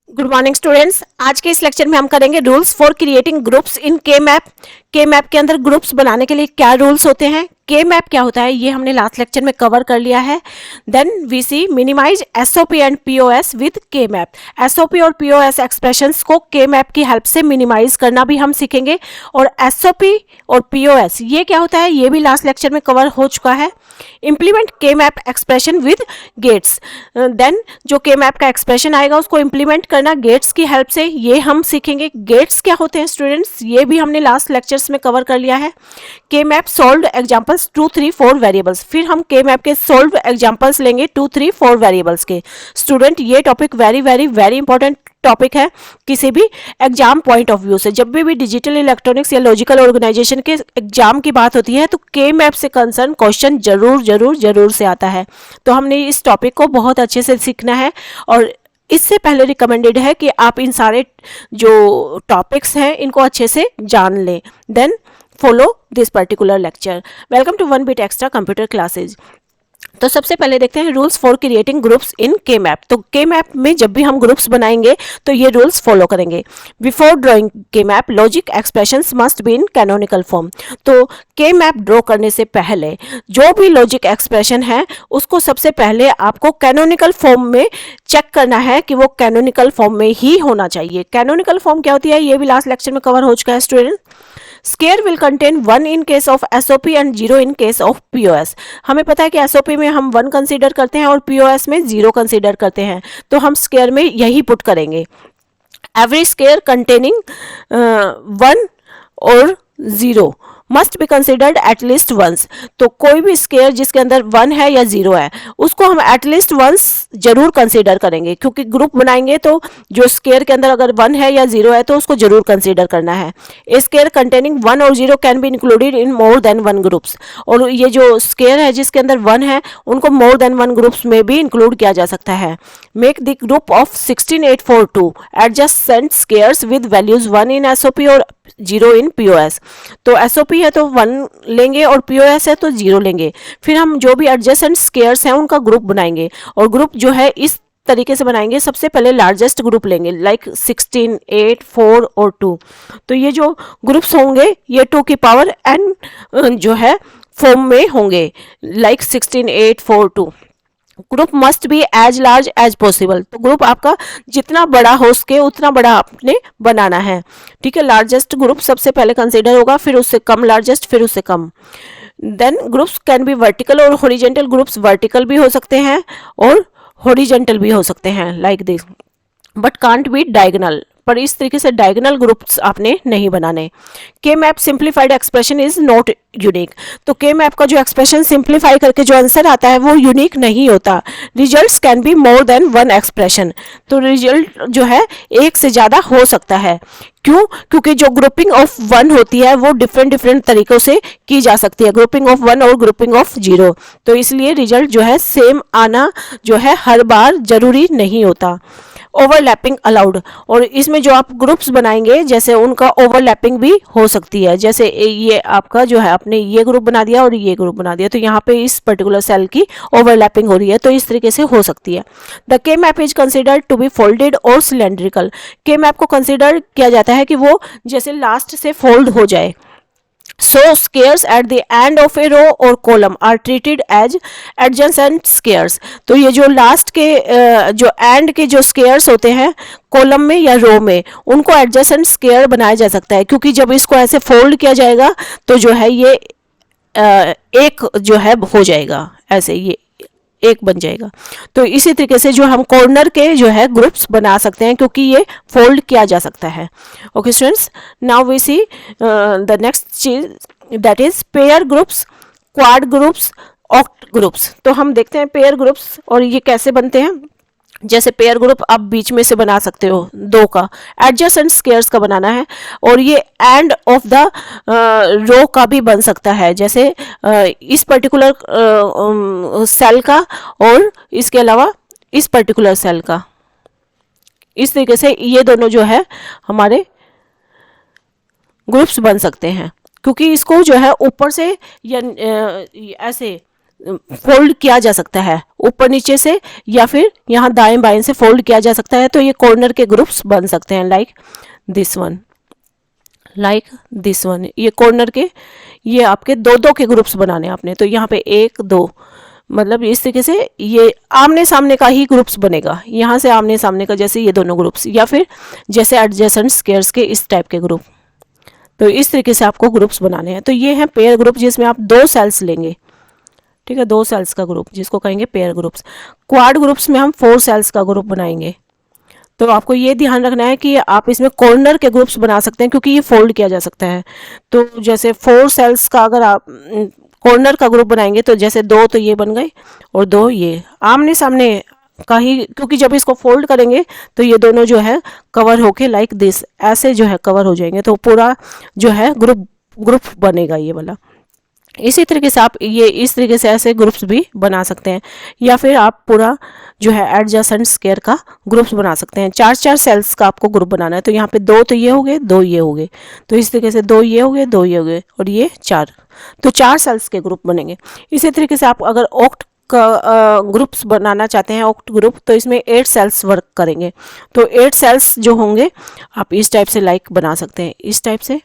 Good morning students. आज के इस लेक्चर में हम करेंगे rules for creating groups in K map. के मैप के अंदर ग्रुप्स बनाने के लिए क्या रूल्स होते हैं, के मैप क्या होता है, ये हमने लास्ट लेक्चर में कवर कर लिया है। Then we see minimize SOP and POS with K map. SOP और पीओएस एक्सप्रेशंस को के मैप की हेल्प से मिनिमाइज करना भी हम सीखेंगे। और एसओपी और पीओएस ये क्या होता है, ये भी लास्ट लेक्चर में कवर हो चुका है। Implement K map expression with gates. Then जो के मैप का एक्सप्रेशन आएगा उसको इंप्लीमेंट करना गेट्स की हेल्प से, ये हम सीखेंगे। गेट्स क्या होते हैं स्टूडेंट्स, ये भी हमने लास्ट लेक्चर्स में कवर कर लिया है। के मैप सोल्व एग्जांपल्स 2, 3, 4 वेरिएबल्स। फिर हम के मैप के सोल्व एग्जांपल्स लेंगे 2, 3, 4 वेरिएबल्स के। स्टूडेंट ये topic very very very important topic है किसी भी एग्जाम पॉइंट ऑफ व्यू से। जब भी डिजिटल इलेक्ट्रॉनिक्स या लॉजिकल ऑर्गेनाइजेशन के एग्जाम की बात होती है तो के मैप से कंसर्न क्वेश्चन जरूर जरूर जरूर से आता है। तो हमने इस टॉपिक को बहुत अच्छे से सीखना है और इससे पहले रिकमेंडेड है कि आप इन सारे जो टॉपिक्स हैं इनको अच्छे से जान लें। Then follow this particular lecture. Welcome to one bit extra computer classes. तो सबसे पहले देखते हैं rules for creating groups in K map. तो के मैप में जब भी हम ग्रुप्स बनाएंगे तो ये रूल्स फॉलो करेंगे। बिफोर ड्राइंग के map logic expressions must be in canonical form. तो के मैप ड्रॉ करने से पहले जो भी लॉजिक एक्सप्रेशन है उसको सबसे पहले आपको कैनोनिकल फॉर्म में चेक करना है कि वो कैनोनिकल फॉर्म में ही होना चाहिए। कैनोनिकल फॉर्म क्या होती है ये भी लास्ट लेक्चर में कवर हो चुका है student. Square will contain 1 in case of SOP and 0 in case of POS. हमें पता है कि एसओपी में हम 1 कंसीडर करते हैं और पीओएस में 0 कंसीडर करते हैं, तो हम स्केयर में यही पुट करेंगे। एवरी स्केयर कंटेनिंग 1 और 0 must be considered at least once. तो कोई भी स्केयर जिसके अंदर 1 है या 0 है उसको हम एटलीस्ट वंस जरूर कंसीडर करेंगे, क्योंकि ग्रुप बनाएंगे तो जो स्केयर के अंदर अगर 1 है या 0 है तो उसको जरूर कंसीडर करना है। ए स्केयर कंटेनिंग 1 और 0 can be included in more than 1 groups. और ये जो स्केयर है जिसके अंदर 1 है उनको मोर देन 1 ग्रुप्स में भी इंक्लूड किया जा सकता है। Make the group of 16842 adjacent squares with values 1 in SOP और 0 इन पीओएस। तो एसओपी है तो 1 लेंगे और पीओएस है तो 0 लेंगे। फिर हम जो भी एडजेसेंट स्केयर्स हैं उनका ग्रुप बनाएंगे और ग्रुप जो है इस तरीके से बनाएंगे। सबसे पहले लार्जेस्ट ग्रुप लेंगे लाइक 16, 8, 4 और 2। तो ये जो ग्रुप्स होंगे ये 2 की पावर n जो है फॉर्म में होंगे like 16, 8, 4, 2। Group must be as large as possible. तो ग्रुप आपका जितना बड़ा हो सके उतना बड़ा आपने बनाना है, ठीक है। लार्जेस्ट ग्रुप सबसे पहले कंसीडर होगा, फिर उससे कम लार्जेस्ट, फिर उससे कम। Then groups can be vertical और हॉरिजेंटल। ग्रुप्स वर्टिकल भी हो सकते हैं और हॉरिजेंटल भी हो सकते हैं like this, but can't be diagonal. पर इस तरीके से डायगोनल ग्रुप्स आपने नहीं बनाने। के map simplified expression is not unique. तो के मैप का जो एक्सप्रेशन सिंप्लीफाई करके जो आंसर आता है वो यूनिक नहीं होता। Results can be more than 1 expression. तो रिजल्ट जो है एक से ज्यादा हो सकता है। क्यों? क्योंकि जो ग्रुपिंग ऑफ 1 होती है वो डिफरेंट डिफरेंट तरीकों से की जा सकती है, ग्रुपिंग ऑफ 1 और ग्रुपिंग ऑफ 0। तो इसलिए रिजल्ट जो है सेम आना जो है हर बार जरूरी नहीं होता। Overlapping allowed. और इसमें जो आप ग्रुप्स बनाएंगे जैसे उनका ओवरलैपिंग भी हो सकती है। जैसे ये आपका जो है आपने ये ग्रुप बना दिया और ये ग्रुप बना दिया, तो यहाँ पे इस पर्टिकुलर सेल की ओवरलैपिंग हो रही है, तो इस तरीके से हो सकती है। The K map is considered to be folded और सिलेंड्रिकल। के मैप को कंसिडर किया जाता है कि वो जैसे लास्ट से फोल्ड हो जाए। So squares at the end of a row or column are treated as adjacent squares। तो ये जो लास्ट के जो एंड के जो स्केयर्स होते हैं कॉलम में या रो में उनको एडजेसेंट स्केयर बनाया जा सकता है, क्योंकि जब इसको ऐसे फोल्ड किया जाएगा तो जो है ये एक जो है हो जाएगा, ऐसे ये एक बन जाएगा। तो इसी तरीके से जो हम कॉर्नर के जो है ग्रुप्स बना सकते हैं क्योंकि ये फोल्ड किया जा सकता है। Okay students, now we see the next चीज that is pair groups, quad groups, oct groups. तो हम देखते हैं पेयर ग्रुप्स और ये कैसे बनते हैं। जैसे पेयर ग्रुप आप बीच में से बना सकते हो 2 का, एडजेसेंट स्केयर्स का बनाना है, और ये एंड ऑफ द रो का भी बन सकता है, जैसे इस पर्टिकुलर सेल का और इसके अलावा इस पर्टिकुलर सेल का। इस तरीके से ये दोनों जो है हमारे ग्रुप्स बन सकते हैं, क्योंकि इसको जो है ऊपर से या ऐसे फोल्ड किया जा सकता है, ऊपर नीचे से या फिर यहाँ दाएं बाएं से फोल्ड किया जा सकता है। तो ये कॉर्नर के ग्रुप्स बन सकते हैं, लाइक दिस वन, ये कॉर्नर के, ये आपके दो दो के ग्रुप्स बनाने हैं आपने। तो यहाँ पे एक दो, मतलब इस तरीके से ये आमने सामने का ही ग्रुप्स बनेगा, यहाँ से आमने सामने का, जैसे ये दोनों ग्रुप्स, या फिर जैसे एडजेसेंट स्क्वायर्स के इस टाइप के ग्रुप। तो इस तरीके से आपको ग्रुप्स बनाने हैं। तो ये है पेयर ग्रुप, जिसमें आप 2 सेल्स लेंगे, ठीक है, 2 सेल्स का ग्रुप, जिसको कहेंगे पेयर ग्रुप्स। क्वाड ग्रुप्स में हम 4 सेल्स का ग्रुप बनाएंगे। तो आपको ये ध्यान रखना है कि आप इसमें कॉर्नर के ग्रुप्स बना सकते हैं, क्योंकि ये फोल्ड किया जा सकता है। तो जैसे 4 सेल्स का अगर आप कॉर्नर का ग्रुप बनाएंगे, तो जैसे 2 तो ये बन गए और 2 ये आमने सामने का ही, क्योंकि जब इसको फोल्ड करेंगे तो ये दोनों जो है कवर होके लाइक दिस, ऐसे जो है कवर हो जाएंगे। तो पूरा जो है ग्रुप बनेगा ये वाला। इसी तरीके से आप ये इस तरीके से ऐसे ग्रुप्स भी बना सकते हैं, या फिर आप पूरा जो है एडजेसेंट स्क्वायर का ग्रुप्स बना सकते हैं। 4 सेल्स का आपको ग्रुप बनाना है। तो यहाँ पे 2 तो ये हो गए, 2 ये हो गए, तो इस तरीके से 2 ये हो गए, 2 ये हो गए और ये 4, तो 4 सेल्स के ग्रुप बनेंगे। इसी तरीके से आप अगर ऑक्ट का ग्रुप्स बनाना चाहते हैं, ऑक्ट ग्रुप, तो इसमें 8 सेल्स वर्क करेंगे। तो 8 सेल्स जो होंगे आप इस टाइप से लाइक बना सकते हैं, इस टाइप से,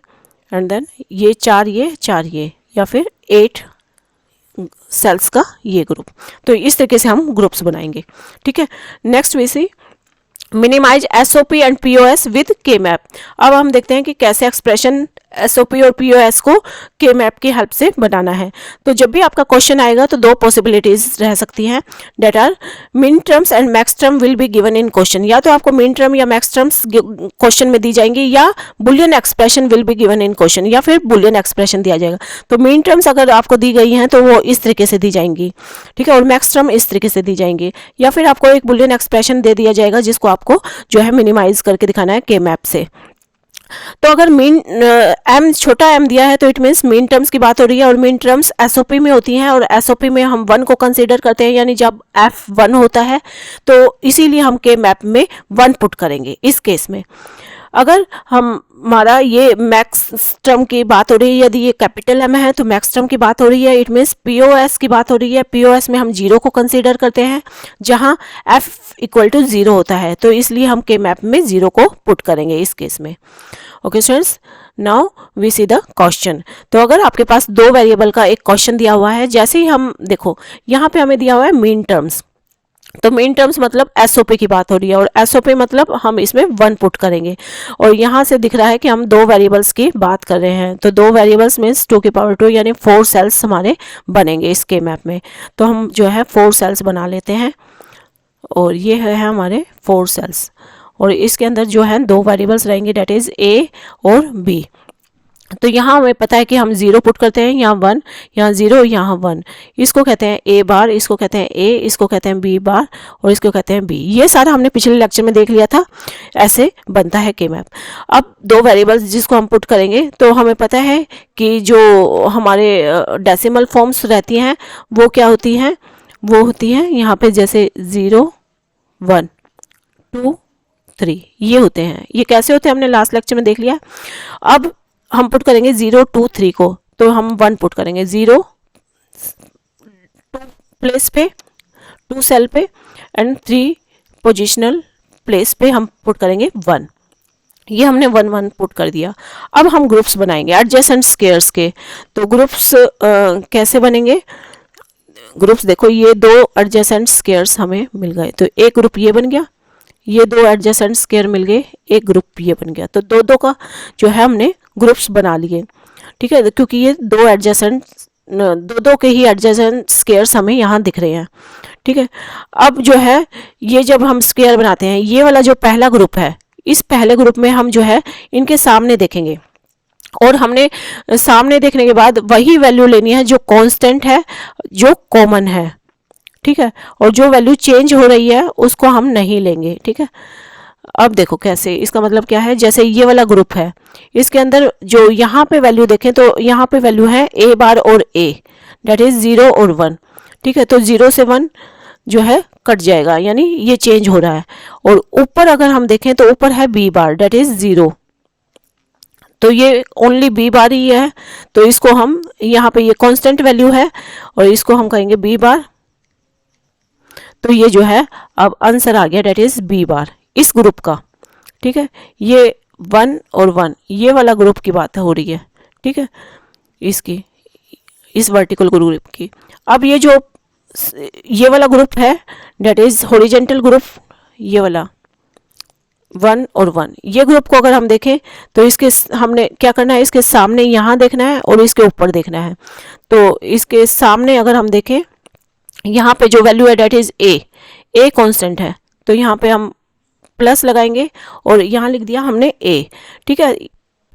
एंड देन ये 4 ये, या फिर 8 सेल्स का ये ग्रुप। तो इस तरीके से हम ग्रुप्स बनाएंगे, ठीक है। Next we see minimize SOP and POS with K map. अब हम देखते हैं कि कैसे एक्सप्रेशन एसओपी और पीओएस को के मैप की हेल्प से बनाना है। तो जब भी आपका क्वेश्चन आएगा तो 2 पॉसिबिलिटीज रह सकती हैं, डेट आर मिन terms and max term will be given in question. या तो आपको मिन टर्म या मैक्स टर्म्स क्वेश्चन में दी जाएंगी, या Boolean expression will be given in question, या फिर बुलियन एक्सप्रेशन दिया जाएगा। तो मिन टर्म्स अगर आपको दी गई हैं तो वो इस तरीके से दी जाएंगी, ठीक है, और मैक्स टर्म इस तरीके से दी जाएंगी, या फिर आपको एक बुलियन एक्सप्रेशन दे दिया जाएगा जिसको आपको जो है मिनिमाइज करके दिखाना है के मैप से। तो अगर मीन एम छोटा एम दिया है तो इट मीन्स मीन टर्म्स की बात हो रही है, और मीन टर्म्स एसओपी में होती हैं, और एसओपी में हम 1 को कंसीडर करते हैं, यानी जब एफ 1 होता है तो इसीलिए हम के मैप में 1 पुट करेंगे इस केस में। अगर हमारा ये मैक्स टर्म की बात हो रही है, यदि ये कैपिटल एम है तो मैक्स टर्म की बात हो रही है, इट मीन्स पीओएस की बात हो रही है। पीओएस में हम 0 को कंसीडर करते हैं, जहां एफ इक्वल टू 0 होता है, तो इसलिए हम के मैप में 0 को पुट करेंगे इस केस में। Okay students, now we see the question. तो अगर आपके पास 2 वेरिएबल का एक क्वेश्चन दिया हुआ है, जैसे ही हम देखो यहाँ पे हमें दिया हुआ है मीन टर्म्स, तो मीन टर्म्स मतलब एसओपी की बात हो रही है, और एसओपी मतलब हम इसमें 1 पुट करेंगे, और यहाँ से दिख रहा है कि हम 2 वेरिएबल्स की बात कर रहे हैं। तो 2 वेरिएबल्स मीन्स 2 की पावर 2 यानी 4 सेल्स हमारे बनेंगे इस के मैप में। तो हम जो है 4 सेल्स बना लेते हैं, और ये है हमारे 4 सेल्स, और इसके अंदर जो है 2 वेरिएबल्स रहेंगे, डेट इज ए और बी। तो यहाँ हमें पता है कि हम 0 पुट करते हैं, यहाँ 1, यहाँ 0, यहाँ 1। इसको कहते हैं ए बार, इसको कहते हैं ए, इसको कहते हैं बी बार, और इसको कहते हैं बी। ये सारा हमने पिछले लेक्चर में देख लिया था, ऐसे बनता है के मैप। अब 2 वेरिएबल्स जिसको हम पुट करेंगे, तो हमें पता है कि जो हमारे डेसिमल फॉर्म्स रहती हैं वो क्या होती हैं, वो होती हैं यहाँ पे जैसे 0, 1, 2, 3, ये होते हैं। ये कैसे होते हैं हमने लास्ट लेक्चर में देख लिया। अब हम पुट करेंगे 0, 2, 3 को, तो हम 1 पुट करेंगे, 0 2 प्लेस पे, 2 सेल पे, एंड 3 पोजिशनल प्लेस पे हम पुट करेंगे 1। ये हमने 1 1 पुट कर दिया। अब हम ग्रुप्स बनाएंगे एडजेसेंट स्क्वायर्स के। तो ग्रुप्स कैसे बनेंगे? ग्रुप्स देखो, ये 2 एडजेसेंट स्क्वायर्स हमें मिल गए, तो एक ग्रुप ये बन गया, ये 2 एडजेसेंट स्क्वायर मिल गए, एक ग्रुप ये बन गया। तो 2 का जो है हमने ग्रुप्स बना लिए, ठीक है, क्योंकि ये 2 के ही एडजेसेंट स्क्वायर्स हमें यहाँ दिख रहे हैं, ठीक है। अब जो है ये जब हम स्क्वायर बनाते हैं, ये वाला जो पहला ग्रुप है, इस पहले ग्रुप में हम जो है इनके सामने देखेंगे, और हमने सामने देखने के बाद वही वैल्यू लेनी है जो कांस्टेंट है, जो कॉमन है, ठीक है, और जो वैल्यू चेंज हो रही है उसको हम नहीं लेंगे, ठीक है। अब देखो कैसे, इसका मतलब क्या है, जैसे ये वाला ग्रुप है, इसके अंदर जो यहाँ पे वैल्यू देखें तो यहाँ पे वैल्यू है ए बार और ए, डेट इज 0 और 1, ठीक है। तो 0 से 1 जो है कट जाएगा, यानी ये चेंज हो रहा है। और ऊपर अगर हम देखें तो ऊपर है बी बार, डेट इज 0, तो ये ओनली बी बार ही है, तो इसको हम यहाँ पे ये कांस्टेंट वैल्यू है और इसको हम कहेंगे बी बार। तो ये जो है अब आंसर आ गया, डेट इज बी बार इस ग्रुप का। ठीक है, ये 1 और 1 ये वाला ग्रुप की बात हो रही है। ठीक है, इसकी इस वर्टिकल ग्रुप की। अब ये जो ये वाला ग्रुप है डेट इज हॉरिजॉन्टल ग्रुप, ये वाला 1 और 1 ये ग्रुप को अगर हम देखें तो इसके हमने क्या करना है, इसके सामने यहाँ देखना है और इसके ऊपर देखना है। तो इसके सामने अगर हम देखें, यहाँ पे जो वैल्यू है डेट इज ए कांस्टेंट है, तो यहाँ पे हम प्लस लगाएंगे और यहाँ लिख दिया हमने ए। ठीक है,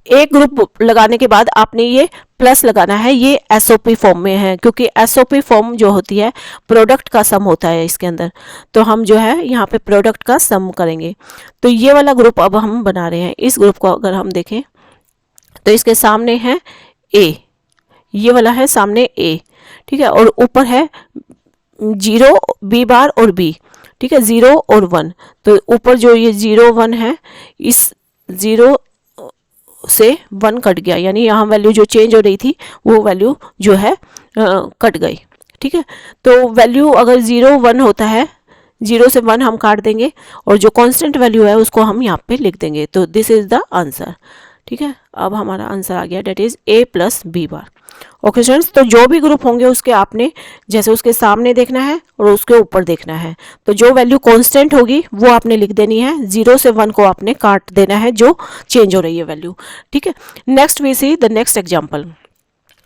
एक ग्रुप लगाने के बाद आपने ये प्लस लगाना है, ये एसओपी फॉर्म में है, क्योंकि एसओपी फॉर्म जो होती है प्रोडक्ट का सम होता है इसके अंदर। तो हम जो है यहाँ पे प्रोडक्ट का सम करेंगे। तो ये वाला ग्रुप अब हम बना रहे हैं। इस ग्रुप को अगर हम देखें तो इसके सामने है ए, ये वाला है सामने ए। ठीक है, और ऊपर है 0 बी बार और बी। ठीक है, 0 और 1, तो ऊपर जो ये 0 1 है, इस 0 से 1 कट गया, यानी यहाँ वैल्यू जो चेंज हो रही थी वो वैल्यू जो है कट गई। ठीक है, तो वैल्यू अगर 0 1 होता है, 0 से 1 हम काट देंगे और जो कांस्टेंट वैल्यू है उसको हम यहाँ पे लिख देंगे। तो दिस इज द आंसर। ठीक है, अब हमारा आंसर आ गया, that is A plus B bar. Okay students, तो जो भी ग्रुप होंगे उसके आपने जैसे उसके सामने देखना है और उसके ऊपर देखना है। तो जो वैल्यू कांस्टेंट होगी वो आपने लिख देनी है, 0 से 1 को आपने काट देना है जो चेंज हो रही है वैल्यू। ठीक है, next we see the next example.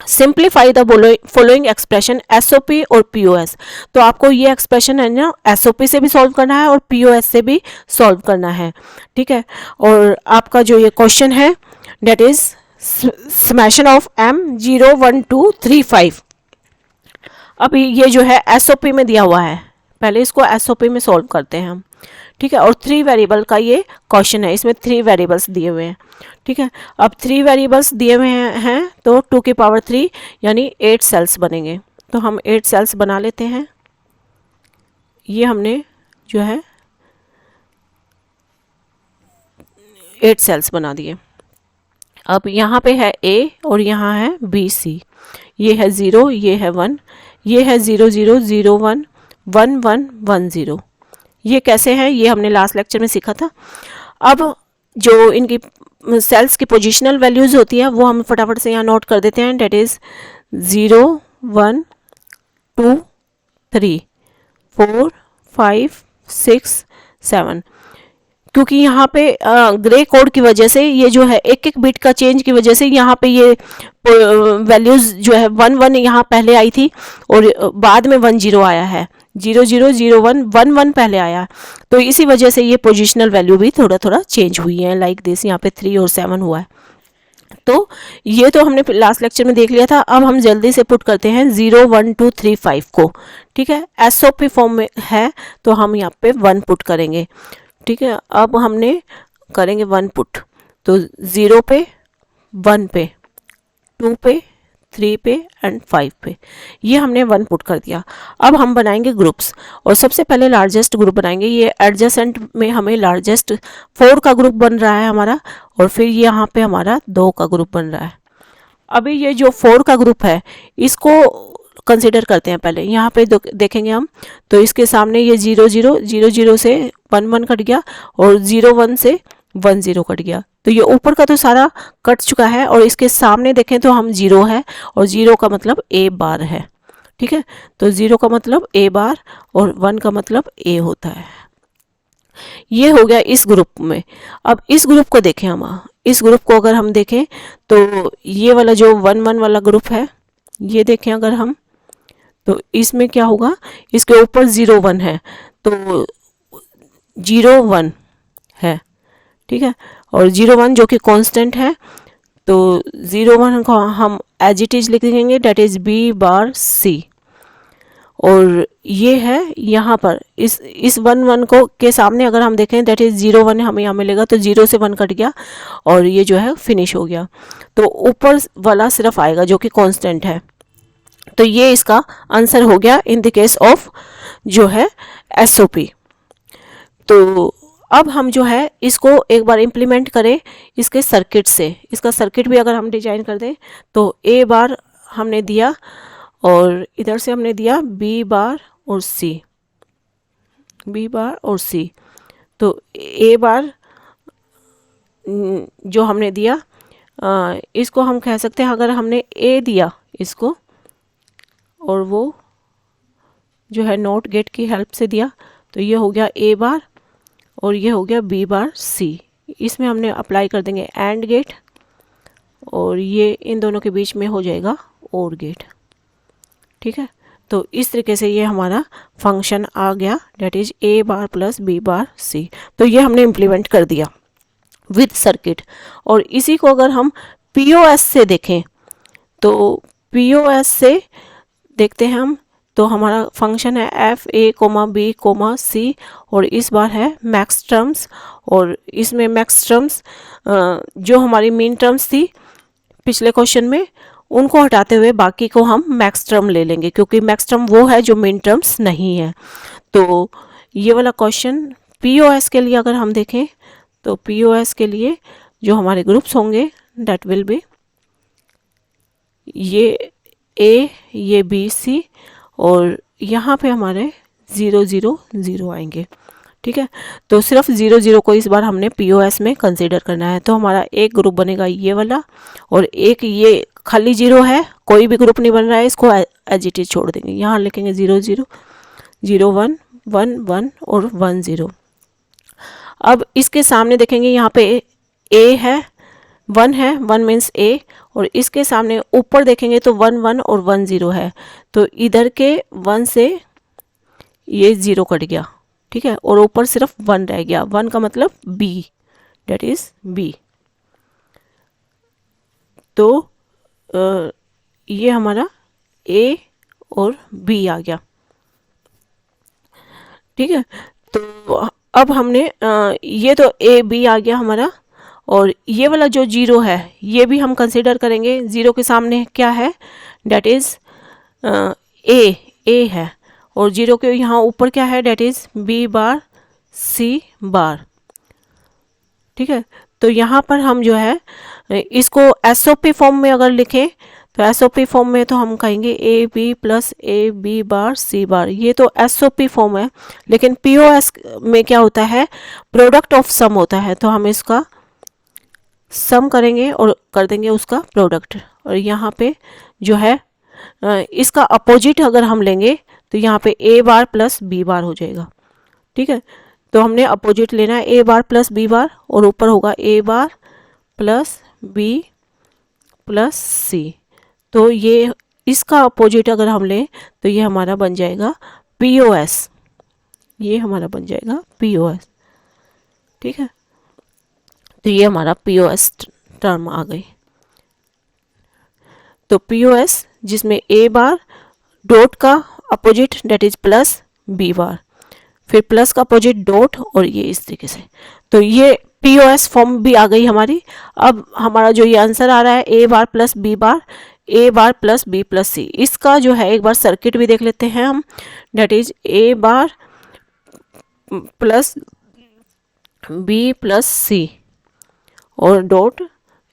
Simplify the following expression SOP और पीओएस। तो आपको ये एक्सप्रेशन है ना एसओपी से भी सॉल्व करना है और पीओएस से भी सॉल्व करना है। ठीक है, और आपका जो ये क्वेश्चन है that is summation of m 0 1 2 3 5। अब ये जो है एसओपी में दिया हुआ है, पहले इसको एसओपी में सॉल्व करते हैं हम। ठीक है, और 3 वेरिएबल का ये क्वेश्चन है, इसमें 3 वेरिएबल्स दिए हुए हैं। ठीक है, अब 3 वेरिएबल्स दिए हुए हैं तो 2 की पावर 3 यानी 8 सेल्स बनेंगे। तो हम 8 सेल्स बना लेते हैं। ये हमने जो है 8 सेल्स बना दिए। अब यहाँ पे है ए और यहाँ है बी सी, ये है 0, ये है 1, ये है 0 0 0 1 1 1 1 0। ये कैसे हैं ये हमने लास्ट लेक्चर में सीखा था। अब जो इनकी सेल्स की पोजिशनल वैल्यूज़ होती है वो हम फटाफट से यहाँ नोट कर देते हैं। That is 0 1 2 3 4 5 6 7। क्योंकि यहाँ पे ग्रे कोड की वजह से ये जो है एक एक बिट का चेंज की वजह से यहाँ पे ये वैल्यूज़ जो है 1 1 यहाँ पहले आई थी और बाद में 1 0 आया है, 0 0 0 1 1 1 पहले आया। तो इसी वजह से ये पोजिशनल वैल्यू भी थोड़ा थोड़ा चेंज हुई है, लाइक दिस। यहाँ पे 3 और 7 हुआ है। तो ये तो हमने लास्ट लेक्चर में देख लिया था। अब हम जल्दी से पुट करते हैं 0 1 2 3 5 को। ठीक है, एसओपी फॉर्म में है तो हम यहाँ पे 1 पुट करेंगे। ठीक है, अब हमने करेंगे 1 पुट, तो 0 पे 1 पे 2 पे 3 पे एंड 5 पे ये हमने 1 पुट कर दिया। अब हम बनाएंगे ग्रुप्स और सबसे पहले लार्जेस्ट ग्रुप बनाएंगे। ये एडजेसेंट में हमें लार्जेस्ट 4 का ग्रुप बन रहा है हमारा, और फिर यहाँ पे हमारा 2 का ग्रुप बन रहा है। अभी ये जो 4 का ग्रुप है इसको कंसिडर करते हैं पहले। यहाँ पे देखेंगे हम तो इसके सामने ये 0 0 0 0 से 1 1 कट गया और 0 1 से 1 0 कट गया। तो ये ऊपर का तो सारा कट चुका है और इसके सामने देखें तो हम 0 है और 0 का मतलब ए बार है। ठीक है, तो 0 का मतलब ए बार और 1 का मतलब ए होता है। ये हो गया इस ग्रुप में। अब इस ग्रुप को देखें हम, इस ग्रुप को अगर हम देखें तो ये वाला जो 1 1 वाला ग्रुप है ये देखें अगर हम, तो इसमें क्या होगा, इसके ऊपर 0 1 है तो 0 1 है। ठीक है, और 0 1 जो कि कांस्टेंट है तो 0 1 को हम एज इट इज लिख देंगे, डेट इज बी बार सी। और ये है यहाँ पर इस 1 1 को के सामने अगर हम देखें दैट इज 0 1 हमें यहाँ मिलेगा, तो 0 से 1 कट गया और ये जो है फिनिश हो गया। तो ऊपर वाला सिर्फ आएगा जो कि कांस्टेंट है। तो ये इसका आंसर हो गया इन द केस ऑफ जो है एसओपी। तो अब हम जो है इसको एक बार इम्प्लीमेंट करें इसके सर्किट से। इसका सर्किट भी अगर हम डिजाइन कर दें तो ए बार हमने दिया और इधर से हमने दिया बी बार और सी, बी बार और सी। तो ए बार जो हमने दिया इसको हम कह सकते हैं, अगर हमने ए दिया इसको और वो जो है नॉट गेट की हेल्प से दिया तो ये हो गया ए बार और ये हो गया बी बार सी। इसमें हमने अप्लाई कर देंगे एंड गेट और ये इन दोनों के बीच में हो जाएगा और गेट। ठीक है, तो इस तरीके से ये हमारा फंक्शन आ गया, that is A bar plus B bar C. तो ये हमने इम्प्लीमेंट कर दिया विथ सर्किट। और इसी को अगर हम पीओएस से देखें तो पीओएस से देखते हैं हम, तो हमारा फंक्शन है F A comma B comma C और इस बार है मैक्स टर्म्स। और इसमें मैक्स टर्म्स जो हमारी मीन टर्म्स थी पिछले क्वेश्चन में उनको हटाते हुए बाकी को हम मैक्स टर्म ले लेंगे, क्योंकि मैक्स टर्म वो है जो मीन टर्म्स नहीं है। तो ये वाला क्वेश्चन पीओएस के लिए अगर हम देखें तो पीओएस के लिए जो हमारे ग्रुप्स होंगे दैट विल बी ये ए, ये बी सी और यहाँ पे हमारे 0 0 0 आएंगे। ठीक है, तो सिर्फ 0 0 को इस बार हमने पीओएस में कंसीडर करना है। तो हमारा एक ग्रुप बनेगा ये वाला और एक ये खाली 0 है, कोई भी ग्रुप नहीं बन रहा है, इसको एज इट इज छोड़ देंगे। यहाँ लिखेंगे 0 0 0 1 1 1 और 1 0। अब इसके सामने देखेंगे यहाँ पे ए है, 1 है, 1 मीन्स ए, और इसके सामने ऊपर देखेंगे तो 1 1 और 1 0 है। तो इधर के 1 से ये 0 कट गया। ठीक है, और ऊपर सिर्फ 1 रह गया। 1 का मतलब बी, डेट इज बी। तो ये हमारा ए और बी आ गया। ठीक है, तो अब हमने ये तो ए बी आ गया हमारा, और ये वाला जो 0 है ये भी हम कंसिडर करेंगे। 0 के सामने क्या है, डेट इज ए है, और 0 के यहाँ ऊपर क्या है, that is B bar C बार। ठीक है, तो यहाँ पर हम जो है इसको एसओपी फॉर्म में अगर लिखें तो एसओपी फॉर्म में तो हम कहेंगे A B plus A B bar C bar. ये तो एसओपी फॉर्म है, लेकिन पीओएस में क्या होता है, प्रोडक्ट ऑफ सम होता है। तो हम इसका सम करेंगे और कर देंगे उसका प्रोडक्ट। और यहाँ पे जो है इसका अपोजिट अगर हम लेंगे तो यहाँ पे ए बार प्लस बी बार हो जाएगा। ठीक है, तो हमने अपोजिट लेना है ए बार प्लस बी बार, और ऊपर होगा ए बार प्लस बी प्लस सी। तो ये इसका अपोजिट अगर हम लें तो ये हमारा बन जाएगा पीओएस, ये हमारा बन जाएगा पीओएस। ठीक है, तो ये हमारा पीओएस टर्म आ गई। तो पीओएस जिसमें ए बार डॉट का opposite that is plus B bar, फिर प्लस का अपोजिट डॉट, और ये इस तरीके से। तो ये पीओएस फॉर्म भी आ गई हमारी। अब हमारा जो ये आंसर आ रहा है ए बार प्लस बी बार, ए बार प्लस बी प्लस सी, इसका जो है एक बार सर्किट भी देख लेते हैं हम। That is A bar plus B plus C और dot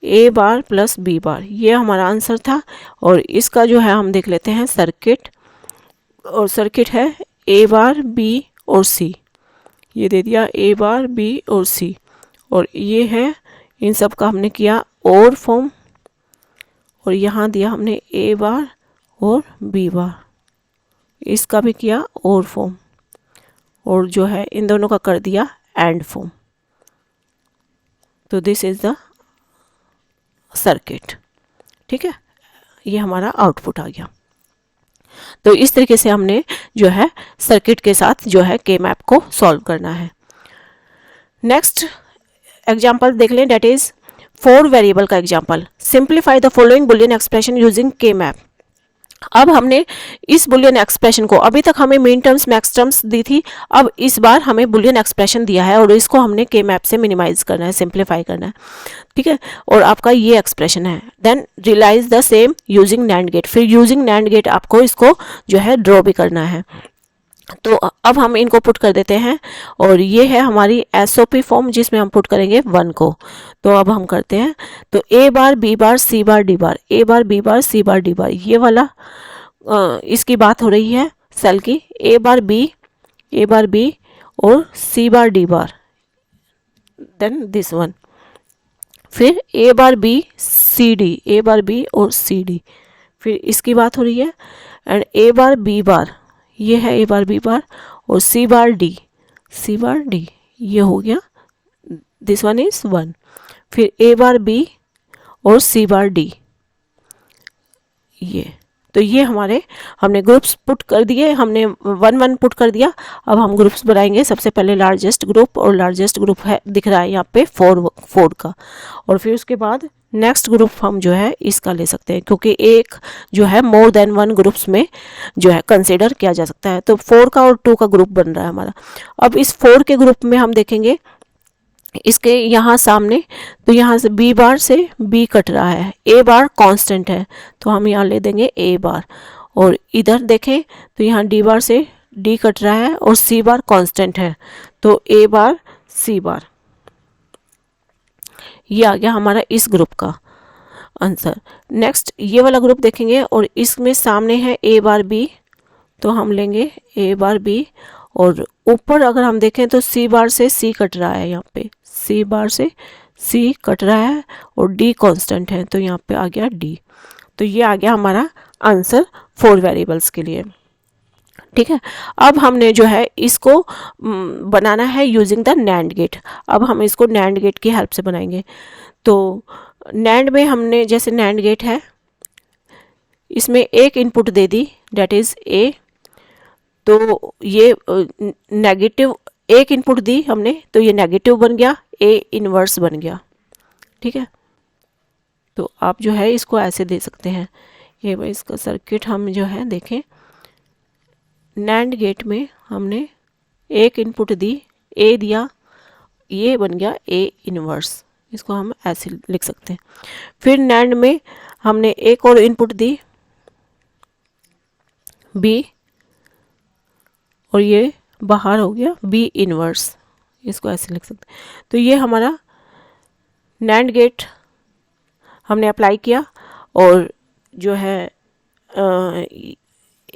A bar plus B bar, ये हमारा आंसर था। और इसका जो है हम देख लेते हैं सर्किट, और सर्किट है ए बार बी और सी, ये दे दिया ए बार बी और सी, और ये है इन सब का हमने किया और फॉर्म, और यहाँ दिया हमने ए बार और बी बार, इसका भी किया और फॉर्म, और जो है इन दोनों का कर दिया एंड फॉर्म। तो दिस इज द सर्किट। ठीक है, ये हमारा आउटपुट आ गया। तो इस तरीके से हमने जो है सर्किट के साथ जो है के मैप को सॉल्व करना है। नेक्स्ट एग्जांपल देख लें, डेट इज 4 वेरिएबल का example. Simplify the following Boolean expression using के मैप। अब हमने इस बुलियन एक्सप्रेशन को, अभी तक हमें मीन टर्म्स मैक्स टर्म्स दी थी, अब इस बार हमें बुलियन एक्सप्रेशन दिया है और इसको हमने के मैप से मिनिमाइज करना है, सिंप्लीफाई करना है। ठीक है, और आपका ये एक्सप्रेशन है। Then realize the same using NAND gate, फिर यूजिंग नैंड गेट आपको इसको जो है ड्रॉ भी करना है। तो अब हम इनको पुट कर देते हैं और ये है हमारी एसओपी फॉर्म जिसमें हम पुट करेंगे 1 को। तो अब हम करते हैं, तो ए bar B bar C bar D बार, ए bar B bar C bar D बार, ये वाला इसकी बात हो रही है सेल की, ए बार बी और C bar D bar, then this one. फिर A bar B C D, A bar B और सी डी, फिर इसकी बात हो रही है। And A bar B bar, ये है ए बार बी बार और सी बार डी, ये हो गया, दिस वन इज 1। फिर ए बार बी और सी बार डी, ये, तो ये हमारे हमने ग्रुप्स पुट कर दिए, हमने 1 पुट कर दिया। अब हम ग्रुप्स बनाएंगे। सबसे पहले लार्जेस्ट ग्रुप, और लार्जेस्ट ग्रुप है दिख रहा है यहाँ पे 4 का, और फिर उसके बाद नेक्स्ट ग्रुप हम जो है इसका ले सकते हैं, क्योंकि एक जो है मोर देन 1 ग्रुप्स में जो है कंसिडर किया जा सकता है। तो 4 का और 2 का ग्रुप बन रहा है हमारा। अब इस 4 के ग्रुप में हम देखेंगे इसके यहाँ सामने, तो यहाँ से बी बार से बी कट रहा है, ए बार कांस्टेंट है, तो हम यहाँ ले देंगे ए बार। और इधर देखें तो यहाँ डी बार से डी कट रहा है और सी बार कांस्टेंट है, तो ए बार सी बार। ये आ गया हमारा इस ग्रुप का आंसर। नेक्स्ट ये वाला ग्रुप देखेंगे और इसमें सामने है ए बार बी, तो हम लेंगे ए बार बी, और ऊपर अगर हम देखें तो सी बार से सी कट रहा है, यहाँ पे सी बार से सी कट रहा है और डी कांस्टेंट है, तो यहाँ पे आ गया डी। तो ये आ गया हमारा आंसर 4 वेरिएबल्स के लिए। ठीक है, अब हमने जो है इसको बनाना है यूजिंग द नैंड गेट। अब हम इसको नैंड गेट की हेल्प से बनाएंगे। तो नैंड में हमने जैसे नैंड गेट है, इसमें एक input they the, date is ए, तो ये नेगेटिव, एक इनपुट दी हमने तो ये नेगेटिव बन गया, ए इनवर्स बन गया। ठीक है, तो आप जो है इसको ऐसे दे सकते हैं। ये भाई इसका सर्किट हम जो है देखें, नैंड गेट में हमने एक इनपुट दी, ए दिया, ये बन गया ए इनवर्स, इसको हम ऐसे लिख सकते हैं। फिर नैंड में हमने एक और इनपुट दी, बी, और ये बाहर हो गया बी इनवर्स, इसको ऐसे लिख सकते हैं। तो ये हमारा नैंड गेट हमने अप्लाई किया, और जो है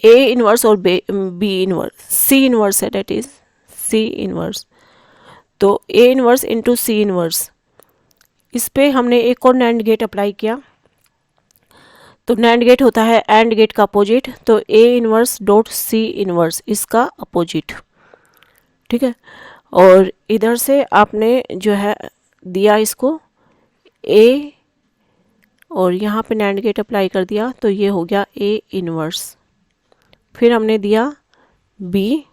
ए इनवर्स और बी इनवर्स, सी इनवर्स है, डेट इज सी इनवर्स, तो A inverse into C inverse, इस पे हमने एक और नैंड गेट अप्लाई किया। तो नैंड गेट होता है एंड गेट का अपोजिट, तो A inverse dot C inverse इसका अपोजिट। ठीक है, और इधर से आपने जो है दिया इसको ए, और यहाँ पे नैंड गेट अप्लाई कर दिया, तो ये हो गया ए इनवर्स। फिर हमने दिया बी,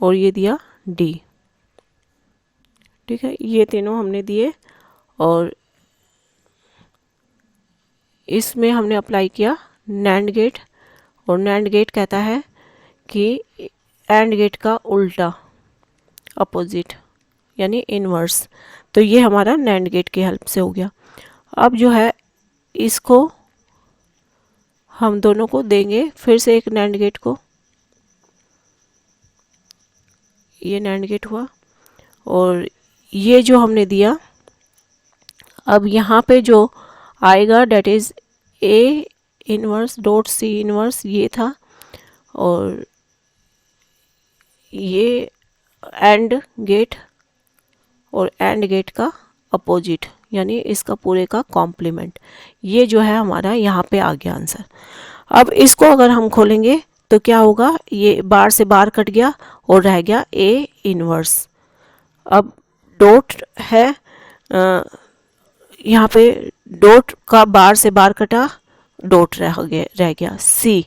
और ये दिया डी। ठीक है, ये तीनों हमने दिए, और इसमें हमने अप्लाई किया नैंड गेट, और नैंड गेट कहता है कि एंड गेट का उल्टा, अपोजिट, यानी इनवर्स। तो ये हमारा नैंड गेट की हेल्प से हो गया। अब जो है इसको हम दोनों को देंगे फिर से एक नैंड गेट को, ये नैंड गेट हुआ, और ये जो हमने दिया, अब यहाँ पे जो आएगा that is A inverse dot C inverse, ये था, और ये एंड गेट, और एंड गेट का अपोजिट, यानी इसका पूरे का कॉम्प्लीमेंट। ये जो है हमारा यहाँ पे आ गया आंसर। अब इसको अगर हम खोलेंगे तो क्या होगा, ये बार से बार कट गया और रह गया ए इनवर्स। अब डॉट है, यहाँ पे डॉट का बार से बार कटा, डॉट रह गया सी,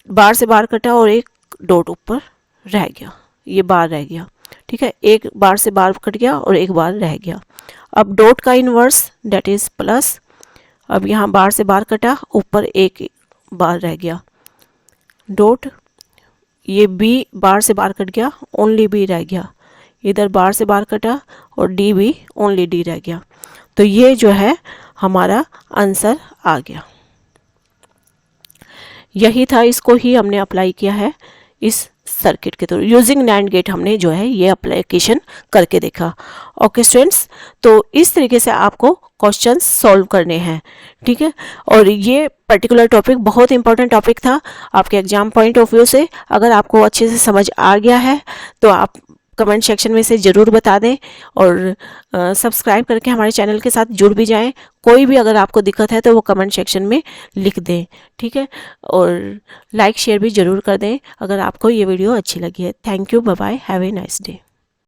बार से बार कटा और एक डॉट ऊपर रह गया, ये बार रह गया। ठीक है, एक बार से बार कट गया और एक बार रह गया। अब डॉट का इनवर्स डेट इज प्लस, अब यहाँ बार से बार कटा, ऊपर एक बार रह गया, डॉट, ये बी बार से बार कट गया, ओनली बी रह गया, इधर बार से बार कटा और डी भी ओनली डी रह गया। तो ये जो है हमारा आंसर आ गया। यही था, इसको ही हमने अप्लाई किया है इस सर्किट के थ्रू। यूजिंग नैंड गेट हमने जो है ये अप्लीकेशन करके देखा। ओके स्टूडेंट्स, तो इस तरीके से आपको क्वेश्चंस सॉल्व करने हैं, ठीक है। और ये पर्टिकुलर टॉपिक बहुत इंपॉर्टेंट टॉपिक था आपके एग्जाम पॉइंट ऑफ व्यू से। अगर आपको अच्छे से समझ आ गया है तो आप कमेंट सेक्शन में से ज़रूर बता दें, और सब्सक्राइब करके हमारे चैनल के साथ जुड़ भी जाएं। कोई भी अगर आपको दिक्कत है तो वो कमेंट सेक्शन में लिख दें, ठीक है। और लाइक शेयर भी ज़रूर कर दें अगर आपको ये वीडियो अच्छी लगी है। Thank you, bye bye, have a nice day.